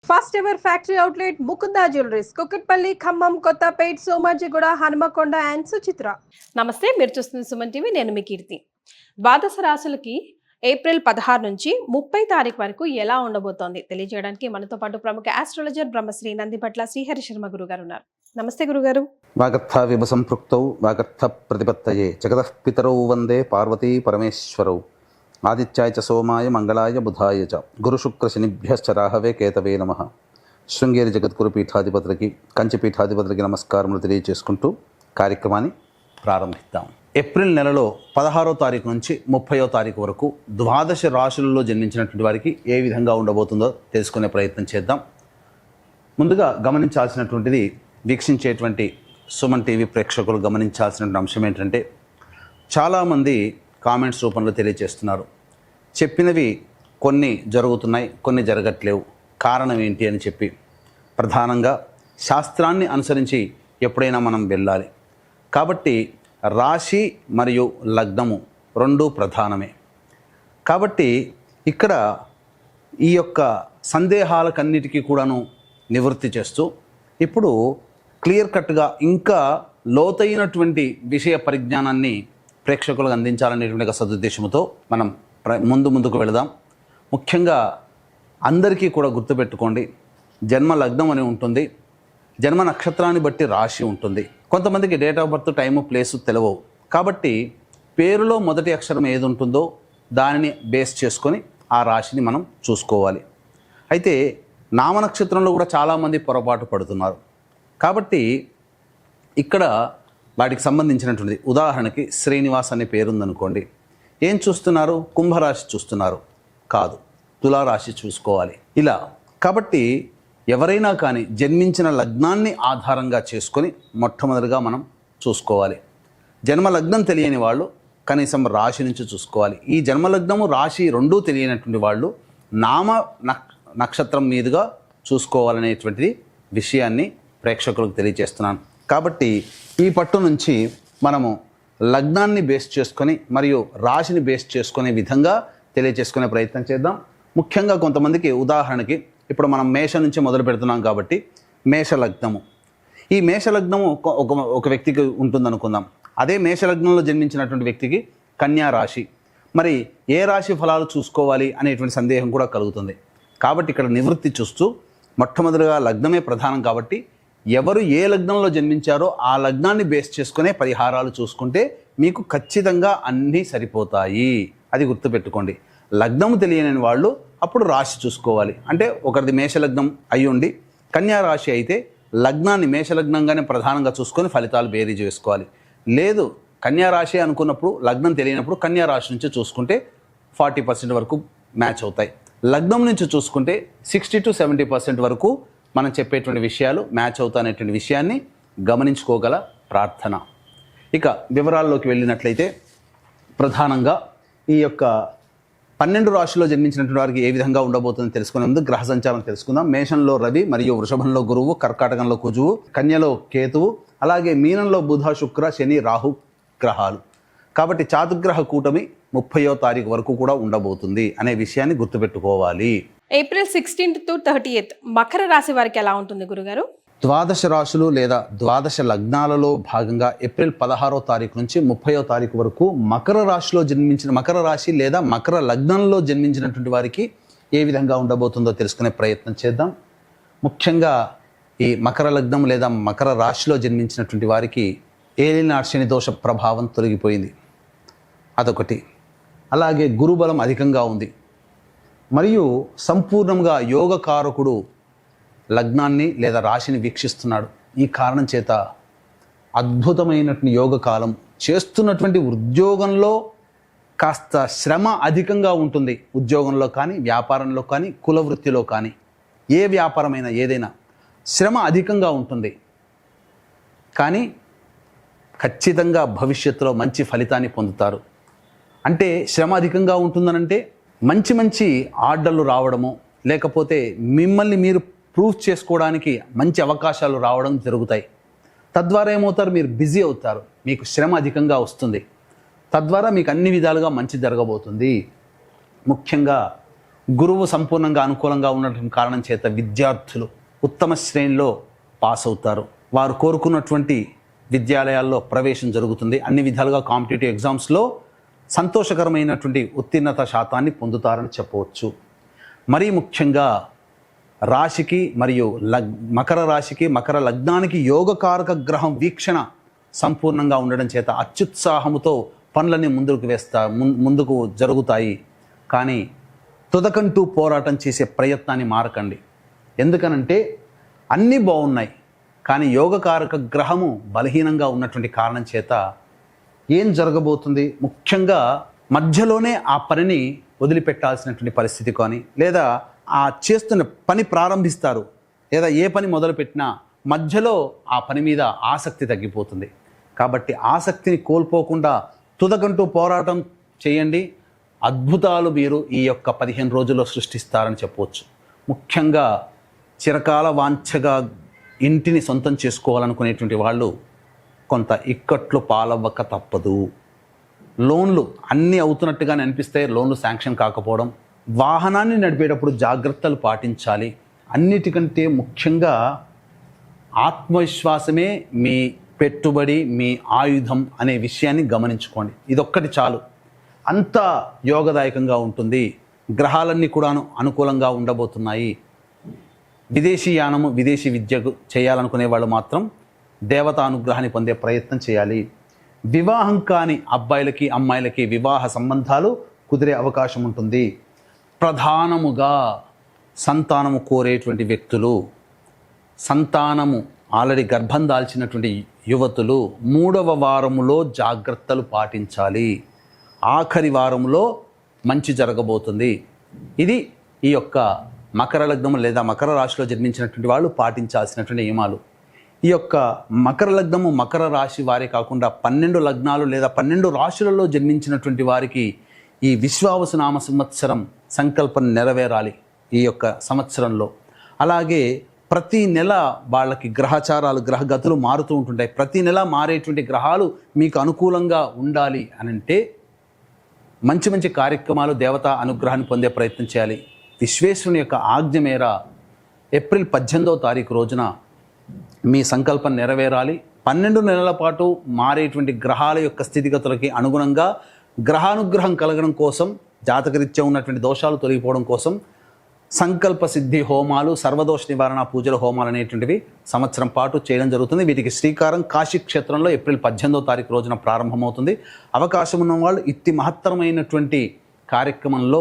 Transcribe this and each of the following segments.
First ever factory outlet Mukunda jewelleries Kukatpally, Khammam, Kothapet, Somajiguda, Hanumakonda and Suchitra. నమస్తే, మీరు చూస్తున్న సుమన్ టీవీ. నేను మీ కీర్తి. ద్వాదశ రాశులకి ఏప్రిల్ 16 నుంచి 30 తారీఖు వరకు ఎలా ఉండబోతోంది తెలియజేయడానికి మనతో పాటు ప్రముఖ ఆస్ట్రాలజర్ బ్రహ్మశ్రీ నందిపట్ల శ్రీహరి శర్మ గురుగారు ఉన్నారు. నమస్తే గురుగారు. వాగర్థ విభసంపృక్తౌ వాగర్థ ప్రతిపత్తయే జగతః పితరౌ వందే పార్వతీ పరమేశ్వరౌ ఆదిత్యాయ చ సోమాయ మంగళాయ బుధాయ చ గురుశుక్ర శనిభ్యశ్చ రాహవే కేతవే నమః. శృంగేరి జగద్గురు పీఠాధిపతులకి, కంచి పీఠాధిపతులకి నమస్కారములు తెలియజేసుకుంటూ కార్యక్రమాన్ని ప్రారంభిద్దాం. ఏప్రిల్ నెలలో 16వ తారీఖు నుంచి 30వ తారీఖు వరకు ద్వాదశ రాశులలో జన్మించినటువంటి వారికి ఏ విధంగా ఉండబోతుందో తెలుసుకునే ప్రయత్నం చేద్దాం. ముందుగా గమనించాల్సినటువంటిది, వీక్షించేటువంటి సుమన్ టీవీ ప్రేక్షకులు గమనించాల్సినటువంటి అంశం ఏంటంటే, చాలామంది కామెంట్స్ రూపంలో తెలియజేస్తున్నారు, చెప్పినవి కొన్ని జరుగుతున్నాయి, కొన్ని జరగట్లేవు, కారణం ఏంటి అని చెప్పి. ప్రధానంగా శాస్త్రాన్ని అనుసరించి ఎప్పుడైనా మనం వెళ్ళాలి కాబట్టి రాశి మరియు లగ్నము రెండూ ప్రధానమే. కాబట్టి ఇక్కడ ఈ యొక్క సందేహాలకన్నిటికీ కూడాను నివృత్తి చేస్తూ ఇప్పుడు క్లియర్ కట్గా ఇంకా లోతైనటువంటి విషయ పరిజ్ఞానాన్ని ప్రేక్షకులకు అందించాలనేటువంటి సదుద్దేశంతో మనం ముందుకు వెళదాం. ముఖ్యంగా అందరికీ కూడా గుర్తుపెట్టుకోండి, జన్మ లగ్నం అని ఉంటుంది, జన్మ నక్షత్రాన్ని బట్టి రాశి ఉంటుంది. కొంతమందికి date of birth, time, place తెలియవు. కాబట్టి పేరులో మొదటి అక్షరం ఏది ఉంటుందో దానిని బేస్ చేసుకొని ఆ రాశిని మనం చూసుకోవాలి. అయితే నామనక్షత్రంలో కూడా చాలామంది పొరపాటు పడుతున్నారు. కాబట్టి ఇక్కడ వాటికి సంబంధించినటువంటిది, ఉదాహరణకి శ్రీనివాస్ అనే పేరుందనుకోండి, ఏం చూస్తున్నారు? కుంభరాశి చూస్తున్నారు, కాదు, తులారాశి చూసుకోవాలి. ఇలా కాబట్టి ఎవరైనా కానీ జన్మించిన లగ్నాన్ని ఆధారంగా చేసుకొని మొట్టమొదటిగా మనం చూసుకోవాలి. జన్మ లగ్నం తెలియని వాళ్ళు కనీసం రాశి నుంచి చూసుకోవాలి. ఈ జన్మలగ్నము రాశి రెండూ తెలియనటువంటి వాళ్ళు నామ నక్షత్రం మీదుగా చూసుకోవాలనేటువంటిది విషయాన్ని ప్రేక్షకులకు తెలియజేస్తున్నాను. కాబట్టి ఈ పట్టు నుంచి మనము లగ్నాన్ని బేస్ చేసుకొని మరియు రాశిని బేస్ చేసుకునే విధంగా తెలియజేసుకునే ప్రయత్నం చేద్దాం. ముఖ్యంగా కొంతమందికి, ఉదాహరణకి ఇప్పుడు మనం మేష నుంచి మొదలు పెడుతున్నాం కాబట్టి మేషలగ్నము, ఈ మేషలగ్నము ఒక వ్యక్తికి ఉంటుందనుకుందాం. అదే మేషలగ్నంలో జన్మించినటువంటి వ్యక్తికి కన్యా రాశి. మరి ఏ రాశి ఫలాలు చూసుకోవాలి అనేటువంటి సందేహం కూడా కలుగుతుంది. కాబట్టి ఇక్కడ నివృత్తి చూస్తూ మొట్టమొదటిగా లగ్నమే ప్రధానం కాబట్టి ఎవరు ఏ లగ్నంలో జన్మించారో ఆ లగ్నాన్ని బేస్ చేసుకునే పరిహారాలు చూసుకుంటే మీకు ఖచ్చితంగా అన్నీ సరిపోతాయి. అది గుర్తుపెట్టుకోండి. లగ్నము తెలియని వాళ్ళు అప్పుడు రాశి చూసుకోవాలి. అంటే ఒకరిది మేషలగ్నం అయి ఉండి కన్యా రాశి అయితే లగ్నాన్ని మేషలగ్నంగానే ప్రధానంగా చూసుకొని ఫలితాలు బేరీజ్ వేసుకోవాలి. లేదు కన్యా రాశి అనుకున్నప్పుడు లగ్నం తెలియనప్పుడు కన్యా రాశి నుంచి చూసుకుంటే 40% వరకు మ్యాచ్ అవుతాయి. లగ్నం నుంచి చూసుకుంటే 60 to 70% వరకు మనం చెప్పేటువంటి విషయాలు మ్యాచ్ అవుతాయనేటువంటి విషయాన్ని గమనించుకోగల ప్రార్థన. ఇక వివరాల్లోకి వెళ్ళినట్లయితే, ప్రధానంగా ఈ యొక్క 12 రాశిలో జన్మించినటువంటి వారికి ఏ విధంగా ఉండబోతుందో తెలుసుకునే ముందు గ్రహ సంచారం తెలుసుకుందాం. మేషంలో రవి మరియు వృషభంలో గురువు, కర్కాటకంలో కుజువు, కన్యలో కేతువు, అలాగే మీనంలో బుధ, శుక్ర, శని, రాహు గ్రహాలు. కాబట్టి చాతుర్గ్రహ కూటమి 30వ తారీఖు వరకు కూడా ఉండబోతుంది అనే విషయాన్ని గుర్తుపెట్టుకోవాలి. ఏప్రిల్ 16 to 30 మకర రాశి వారికి ఎలా ఉంటుంది గురుగారు? ద్వాదశ రాశులు లేదా ద్వాదశ లగ్నాలలో భాగంగా ఏప్రిల్ 16వ తారీఖు నుంచి 30వ తారీఖు వరకు మకర రాశి లేదా మకర లగ్నంలో జన్మించినటువంటి వారికి ఏ విధంగా ఉండబోతుందో తెలుసుకునే ప్రయత్నం చేద్దాం. ముఖ్యంగా ఈ మకర లగ్నం లేదా మకర రాశిలో జన్మించినటువంటి వారికి ఏలినాటి శని దోష ప్రభావం తొలగిపోయింది, అదొకటి. అలాగే గురుబలం అధికంగా ఉంది మరియు సంపూర్ణంగా యోగకారకుడు లగ్నాన్ని లేదా రాశిని వీక్షిస్తున్నాడు. ఈ కారణం చేత అద్భుతమైనటువంటి యోగ కాలం. చేస్తున్నటువంటి ఉద్యోగంలో కాస్త శ్రమ అధికంగా ఉంటుంది. ఉద్యోగంలో కానీ, వ్యాపారంలో కానీ, కుల వృత్తిలో కానీ, ఏ వ్యాపారమైనా ఏదైనా శ్రమ అధికంగా ఉంటుంది. కానీ ఖచ్చితంగా భవిష్యత్తులో మంచి ఫలితాన్ని పొందుతారు. అంటే శ్రమ అధికంగా ఉంటుందనంటే మంచి ఆర్డర్లు రావడము, లేకపోతే మిమ్మల్ని మీరు ప్రూవ్ చేసుకోవడానికి మంచి అవకాశాలు రావడం జరుగుతాయి. తద్వారా ఏమవుతారు? మీరు బిజీ అవుతారు, మీకు శ్రమ అధికంగా వస్తుంది. తద్వారా మీకు అన్ని విధాలుగా మంచి జరగబోతుంది. ముఖ్యంగా గురువు సంపూర్ణంగా అనుకూలంగా ఉన్నటువంటి కారణం చేత విద్యార్థులు ఉత్తమ శ్రేణిలో పాస్ అవుతారు. వారు కోరుకున్నటువంటి విద్యాలయాల్లో ప్రవేశం జరుగుతుంది. అన్ని విధాలుగా కాంపిటేటివ్ ఎగ్జామ్స్లో సంతోషకరమైనటువంటి ఉత్తీర్ణత శాతాన్ని పొందుతారని చెప్పవచ్చు. మరీ ముఖ్యంగా రాశికి మరియు మకర రాశికి మకర లగ్నానికి యోగకారక గ్రహం వీక్షణ సంపూర్ణంగా ఉండడం చేత అత్యుత్సాహముతో పనులన్నీ ముందుకు జరుగుతాయి. కానీ తుదకంటూ పోరాటం చేసే ప్రయత్నాన్ని మారకండి. ఎందుకనంటే అన్నీ బాగున్నాయి, కానీ యోగకారక గ్రహము బలహీనంగా ఉన్నటువంటి కారణం చేత ఏం జరగబోతుంది, ముఖ్యంగా మధ్యలోనే ఆ పనిని వదిలిపెట్టాల్సినటువంటి పరిస్థితి కానీ, లేదా ఆ చేస్తున్న పని ప్రారంభిస్తారు, లేదా ఏ పని మొదలుపెట్టినా మధ్యలో ఆ పని మీద ఆసక్తి తగ్గిపోతుంది. కాబట్టి ఆసక్తిని కోల్పోకుండా తుదకంటూ పోరాటం చేయండి. అద్భుతాలు మీరు ఈ యొక్క 15 రోజుల్లో సృష్టిస్తారని చెప్పవచ్చు. ముఖ్యంగా చిరకాల వాంఛగా ఇంటిని సొంతం చేసుకోవాలనుకునేటువంటి వాళ్ళు కొంత ఇక్కట్లు పాలవ్వక తప్పదు. లోన్లు అన్నీ అవుతున్నట్టుగానే అనిపిస్తే లోన్లు శాంక్షన్ కాకపోవడం, వాహనాన్ని నడిపేటప్పుడు జాగ్రత్తలు పాటించాలి. అన్నిటికంటే ముఖ్యంగా ఆత్మవిశ్వాసమే మీ పెట్టుబడి, మీ ఆయుధం అనే విషయాన్ని గమనించుకోండి. ఇదొక్కటి చాలు, అంత యోగదాయకంగా ఉంటుంది. గ్రహాలన్నీ కూడా అనుకూలంగా ఉండబోతున్నాయి. విదేశీ యానము, విదేశీ విద్యకు చేయాలనుకునే వాళ్ళు మాత్రం దేవతా అనుగ్రహాన్ని పొందే ప్రయత్నం చేయాలి. వివాహం కాని అబ్బాయిలకి అమ్మాయిలకి వివాహ సంబంధాలు కుదిరే అవకాశం ఉంటుంది. ప్రధానముగా సంతానము కోరేటువంటి వ్యక్తులు, సంతానము ఆల్రెడీ గర్భం దాల్చినటువంటి యువతులు 3వ వారములో జాగ్రత్తలు పాటించాలి. ఆఖరి వారంలో మంచి జరగబోతుంది. ఇది ఈ యొక్క మకర లగ్నము లేదా మకర రాశిలో జన్మించినటువంటి వాళ్ళు పాటించాల్సినటువంటి నియమాలు. ఈ యొక్క మకర లగ్నము మకర రాశి వారే కాకుండా 12 లగ్నాలు లేదా 12 రాశులలో జన్మించినటువంటి వారికి ఈ విశ్వావసు నామ సంవత్సరం సంకల్పం నెరవేరాలి ఈ యొక్క సంవత్సరంలో. అలాగే ప్రతి నెల వాళ్ళకి గ్రహచారాలు, గ్రహగతులు మారుతూ ఉంటుంటాయి. ప్రతి నెల మారేటువంటి గ్రహాలు మీకు అనుకూలంగా ఉండాలి అనంటే మంచి మంచి కార్యక్రమాలు, దేవతా అనుగ్రహాన్ని పొందే ప్రయత్నం చేయాలి. విశ్వేశ్వరుని యొక్క ఆజ్ఞ మేర ఏప్రిల్ 18వ తారీఖు రోజున మీ సంకల్పం నెరవేరాలి. 12 నెలల పాటు మారేటువంటి గ్రహాల యొక్క స్థితిగతులకి అనుగుణంగా గ్రహానుగ్రహం కలగడం కోసం, జాతకరీత్యా ఉన్నటువంటి దోషాలు తొలగిపోవడం కోసం సంకల్ప సిద్ధి హోమాలు, సర్వదోష నివారణ పూజల హోమాలు అనేటువంటివి సంవత్సరం పాటు చేయడం జరుగుతుంది. వీటికి శ్రీకారం కాశీ క్షేత్రంలో ఏప్రిల్ 18వ తారీఖు రోజున ప్రారంభమవుతుంది. అవకాశం ఉన్న వాళ్ళు ఇట్టి మహత్తరమైనటువంటి కార్యక్రమంలో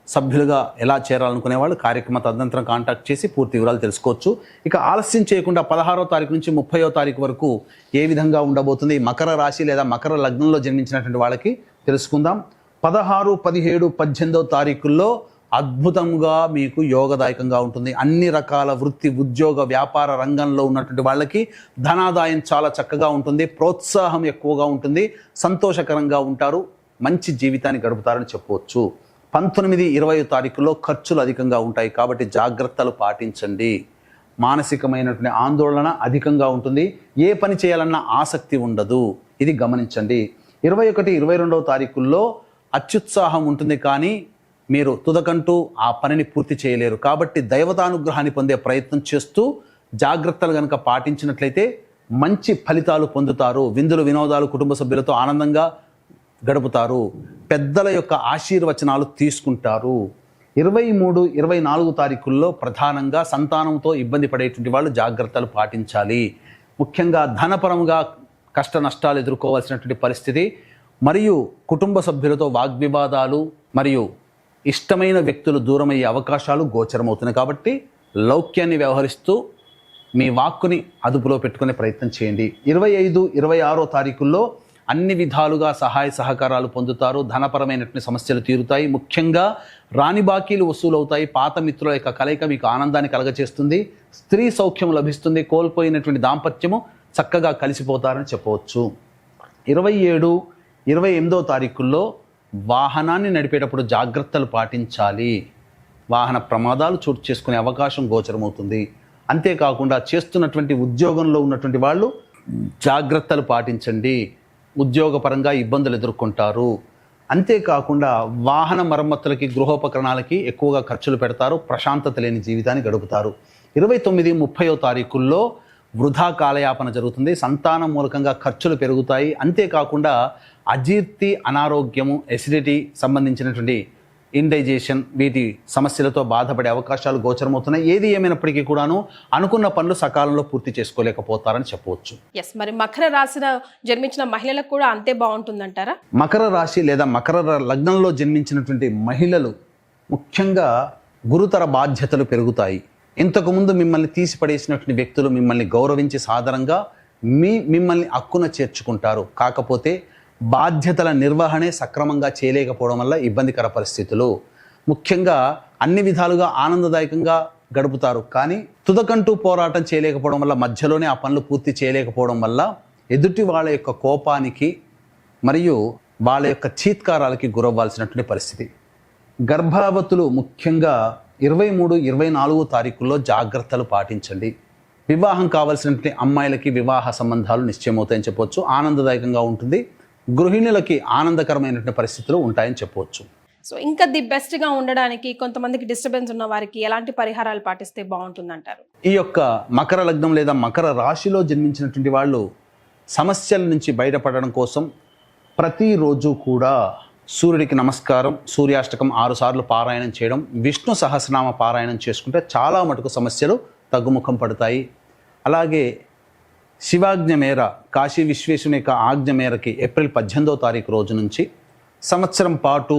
సభ్యులుగా ఎలా చేరాలనుకునే వాళ్ళు కార్యక్రమ తదనంతరం కాంటాక్ట్ చేసి పూర్తి వివరాలు తెలుసుకోవచ్చు. ఇక ఆలస్యం చేయకుండా 16వ తారీఖు నుంచి 30వ తారీఖు వరకు ఏ విధంగా ఉండబోతుంది మకర రాశి లేదా మకర లగ్నంలో జన్మించినటువంటి వాళ్ళకి తెలుసుకుందాం. 16, 17, 18వ తారీఖుల్లో అద్భుతంగా మీకు యోగదాయకంగా ఉంటుంది. అన్ని రకాల వృత్తి, ఉద్యోగ, వ్యాపార రంగంలో ఉన్నటువంటి వాళ్ళకి ధనాదాయం చాలా చక్కగా ఉంటుంది. ప్రోత్సాహం ఎక్కువగా ఉంటుంది. సంతోషకరంగా ఉంటారు. మంచి జీవితాన్ని గడుపుతారని చెప్పవచ్చు. 19, 20 తారీఖుల్లో ఖర్చులు అధికంగా ఉంటాయి కాబట్టి జాగ్రత్తలు పాటించండి. మానసికమైనటువంటి ఆందోళన అధికంగా ఉంటుంది. ఏ పని చేయాలన్నా ఆసక్తి ఉండదు. ఇది గమనించండి. 21, 22వ తారీఖుల్లో అత్యుత్సాహం ఉంటుంది, కానీ మీరు తుదకంటూ ఆ పనిని పూర్తి చేయలేరు. కాబట్టి దైవతానుగ్రహాన్ని పొందే ప్రయత్నం చేస్తూ జాగ్రత్తలు కనుక పాటించినట్లయితే మంచి ఫలితాలు పొందుతారు. విందులు, వినోదాలు కుటుంబ సభ్యులతో ఆనందంగా గడుపుతారు. పెద్దల యొక్క ఆశీర్వచనాలు తీసుకుంటారు. 23, 24 తారీఖుల్లో ప్రధానంగా సంతానంతో ఇబ్బంది పడేటువంటి వాళ్ళు జాగ్రత్తలు పాటించాలి. ముఖ్యంగా ధనపరంగా కష్ట నష్టాలు ఎదుర్కోవాల్సినటువంటి పరిస్థితి, మరియు కుటుంబ సభ్యులతో వాగ్వివాదాలు మరియు ఇష్టమైన వ్యక్తులు దూరమయ్యే అవకాశాలు గోచరమవుతున్నాయి. కాబట్టి లౌక్యాన్ని వ్యవహరిస్తూ మీ వాక్కుని అదుపులో పెట్టుకునే ప్రయత్నం చేయండి. 25, 26 తారీఖుల్లో అన్ని విధాలుగా సహాయ సహకారాలు పొందుతారు. ధనపరమైనటువంటి సమస్యలు తీరుతాయి. ముఖ్యంగా రాని బాకీలు వసూలు అవుతాయి. పాత మిత్రుల యొక్క కలయిక మీకు ఆనందాన్ని కలగచేస్తుంది. స్త్రీ సౌఖ్యం లభిస్తుంది. కోల్పోయినటువంటి దాంపత్యము చక్కగా కలిసిపోతారని చెప్పవచ్చు. 27, 28వ తారీఖుల్లో వాహనాన్ని నడిపేటప్పుడు జాగ్రత్తలు పాటించాలి. వాహన ప్రమాదాలు చోటు చేసుకునే అవకాశం గోచరమవుతుంది. అంతేకాకుండా చేస్తున్నటువంటి ఉద్యోగంలో ఉన్నటువంటి వాళ్ళు జాగ్రత్తలు పాటించండి. ఉద్యోగపరంగా ఇబ్బందులు ఎదుర్కొంటారు. అంతేకాకుండా వాహన మరమ్మతులకి గృహోపకరణాలకి ఎక్కువగా ఖర్చులు పెడతారు. ప్రశాంతత లేని జీవితాన్ని గడుపుతారు. 29, 30వ తారీఖుల్లో వృధా కాలయాపన జరుగుతుంది. సంతానం మూలకంగా ఖర్చులు పెరుగుతాయి. అంతేకాకుండా అజీర్తి, అనారోగ్యము, ఎసిడిటీ సంబంధించినటువంటి ఇండైజేషన్ వీటి సమస్యలతో బాధపడే అవకాశాలు గోచరమవుతున్నాయి. ఏది ఏమైనప్పటికీ కూడాను అనుకున్న పనులు సకాలంలో పూర్తి చేసుకోలేకపోతారని చెప్పవచ్చు. మరి మకర రాశిలో జన్మించిన మహిళలకు కూడా అంతే బాగుంటుందంటారా? మకర రాశి లేదా మకర లగ్నంలో జన్మించినటువంటి మహిళలు ముఖ్యంగా గురుతర బాధ్యతలు పెరుగుతాయి. ఇంతకుముందు మిమ్మల్ని తీసిపడేసినటువంటి వ్యక్తులు మిమ్మల్ని గౌరవించి సాధారణంగా మిమ్మల్ని అక్కున చేర్చుకుంటారు. కాకపోతే బాధ్యతల నిర్వహణే సక్రమంగా చేయలేకపోవడం వల్ల ఇబ్బందికర పరిస్థితులు. ముఖ్యంగా అన్ని విధాలుగా ఆనందదాయకంగా గడుపుతారు. కానీ తుదకంటూ పోరాటం చేయలేకపోవడం వల్ల, మధ్యలోనే ఆ పనులు పూర్తి చేయలేకపోవడం వల్ల ఎదుటి వాళ్ళ యొక్క కోపానికి మరియు వాళ్ళ యొక్క చీత్కారాలకి గురవ్వాల్సినటువంటి పరిస్థితి. గర్భావతులు ముఖ్యంగా 23, 24 తారీఖుల్లో జాగ్రత్తలు పాటించండి. వివాహం కావాల్సినటువంటి అమ్మాయిలకి వివాహ సంబంధాలు నిశ్చయమవుతాయని చెప్పవచ్చు. ఆనందదాయకంగా ఉంటుంది. గృహిణులకి ఆనందకరమైనటువంటి పరిస్థితులు ఉంటాయని చెప్పవచ్చు. సో ఇంకా ది బెస్ట్గా ఉండడానికి కొంతమందికి డిస్టర్బెన్స్ ఉన్న వారికి ఎలాంటి పరిహారాలు పాటిస్తే బాగుంటుందంటారు? ఈ యొక్క మకర లగ్నం లేదా మకర రాశిలో జన్మించినటువంటి వాళ్ళు సమస్యల నుంచి బయటపడడం కోసం ప్రతిరోజు కూడా సూర్యుడికి నమస్కారం, సూర్యాష్టకం 6 సార్లు పారాయణం చేయడం, విష్ణు సహస్రనామ పారాయణం చేసుకుంటే చాలా మటుకు సమస్యలు తగ్గుముఖం పడతాయి. అలాగే శివాజ్ఞ మేర, కాశీ విశ్వేశ్వరుని యొక్క ఆజ్ఞ మేరకి ఏప్రిల్ 18వ తారీఖు రోజు నుంచి సంవత్సరం పాటు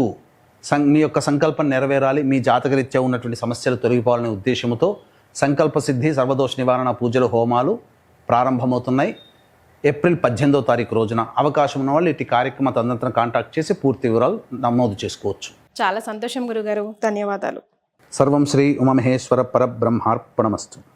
మీ యొక్క సంకల్పం నెరవేరాలి, మీ జాతకరీత్యా ఉన్నటువంటి సమస్యలు తొలగిపోవాలనే ఉద్దేశంతో సంకల్ప సిద్ధి, సర్వదోష నివారణ పూజలు, హోమాలు ప్రారంభమవుతున్నాయి. ఏప్రిల్ 18వ తారీఖు రోజున అవకాశం ఉన్న వాళ్ళు ఇటు కార్యక్రమ తదనంతరం కాంటాక్ట్ చేసి పూర్తి వివరాలు నమోదు చేసుకోవచ్చు. చాలా సంతోషం గురుగారు, ధన్యవాదాలు. సర్వం శ్రీ ఉమామహేశ్వర పరబ్రహ్మార్పణమస్తు.